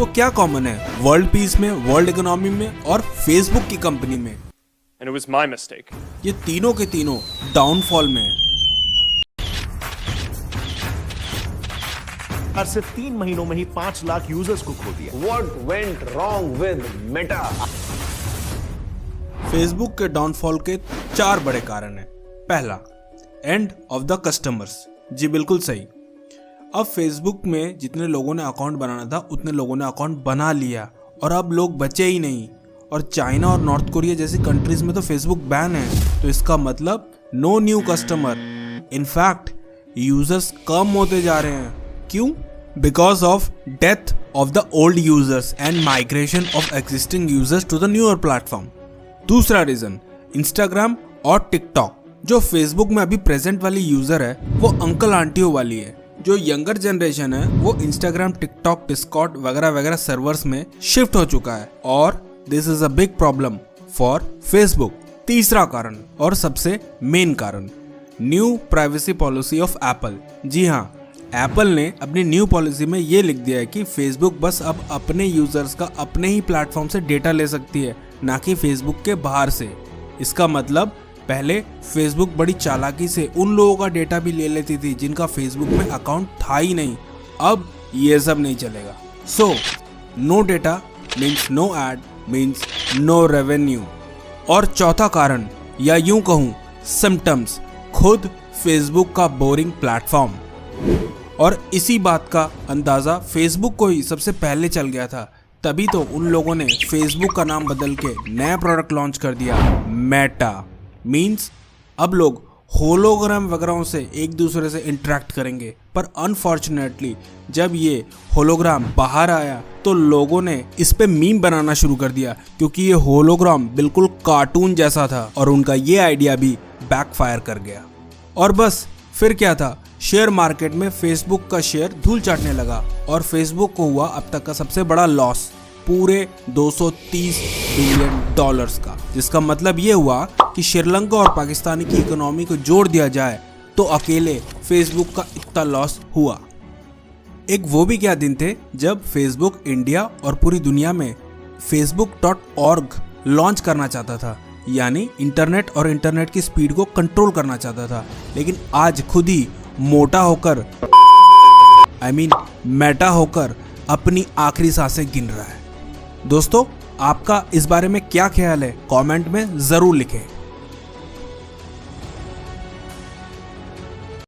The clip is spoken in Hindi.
तो क्या कॉमन है वर्ल्ड पीस में, वर्ल्ड इकोनॉमी में और फेसबुक की कंपनी में? And it was my mistake. ये तीनों के तीनों डाउनफॉल में है। सिर्फ 3 महीनों में ही 5 लाख यूजर्स को खो दिया। What went wrong with Meta? Facebook के डाउनफॉल के 4 बड़े कारण हैं। पहला, एंड ऑफ द कस्टमर्स। जी बिल्कुल सही। अब फेसबुक में जितने लोगों ने अकाउंट बनाना था उतने लोगों ने अकाउंट बना लिया और अब लोग बचे ही नहीं। और चाइना और नॉर्थ कोरिया जैसी कंट्रीज में तो फेसबुक बैन है, तो इसका मतलब no new customer. In fact users कम होते जा रहे हैं। क्यों? Because of death of the old users and migration of existing users to the newer platform. दूसरा रीजन, इंस्टाग्राम और टिकटॉक। जो फेसबुक में अभी प्रेजेंट वाली यूजर है वो अंकल आंटियों वाली है। जो यंगर जनरेशन है वो इंस्टाग्राम, टिकटॉक, डिस्कॉर्ड वगैरह वगैरह सर्वर्स में शिफ्ट हो चुका है और this is a big problem for Facebook. तीसरा कारण और सबसे मेन कारण, new privacy policy of Apple. जी हाँ, एप्पल ने अपनी न्यू पॉलिसी में ये लिख दिया है कि फेसबुक बस अब अपने यूजर्स का अपने ही प्लेटफॉर्म से डेटा ले सकती है, ना कि फेसबुक के बाहर से। इसका मतलब पहले फेसबुक बड़ी चालाकी से उन लोगों का डेटा भी ले लेती थी जिनका फेसबुक में अकाउंट था ही नहीं। अब ये सब नहीं चलेगा। So no data means no ad means no revenue. और चौथा कारण, या यूं कहूं सिम्टम्स, खुद फेसबुक का बोरिंग प्लेटफॉर्म। और इसी बात का अंदाजा फेसबुक को ही सबसे पहले चल गया था, तभी तो उन लोगों ने फेसबुक का नाम बदल के नया प्रोडक्ट लॉन्च कर दिया, मेटा। मीन्स अब लोग होलोग्राम वगैरह से एक दूसरे से इंटरेक्ट करेंगे। पर अनफॉर्चुनेटली जब ये होलोग्राम बाहर आया तो लोगों ने इस पे मीम बनाना शुरू कर दिया, क्योंकि ये होलोग्राम बिल्कुल कार्टून जैसा था और उनका ये आइडिया भी बैकफायर कर गया। और बस फिर क्या था, शेयर मार्केट में फेसबुक का शेयर धूल चाटने लगा और फेसबुक को हुआ अब तक का सबसे बड़ा लॉस, पूरे 230 बिलियन डॉलर्स का। जिसका मतलब ये हुआ कि श्रीलंका और पाकिस्तान की इकोनॉमी को जोड़ दिया जाए तो अकेले फेसबुक का इतना लॉस हुआ। एक वो भी क्या दिन थे जब फेसबुक इंडिया और पूरी दुनिया में facebook.org लॉन्च करना चाहता था, यानी इंटरनेट और इंटरनेट की स्पीड को कंट्रोल करना चाहता था। लेकिन आज खुद ही मोटा होकर मेटा होकर अपनी आखिरी सांसें गिन रहा है। दोस्तों, आपका इस बारे में क्या ख्याल है? कमेंट में जरूर लिखें।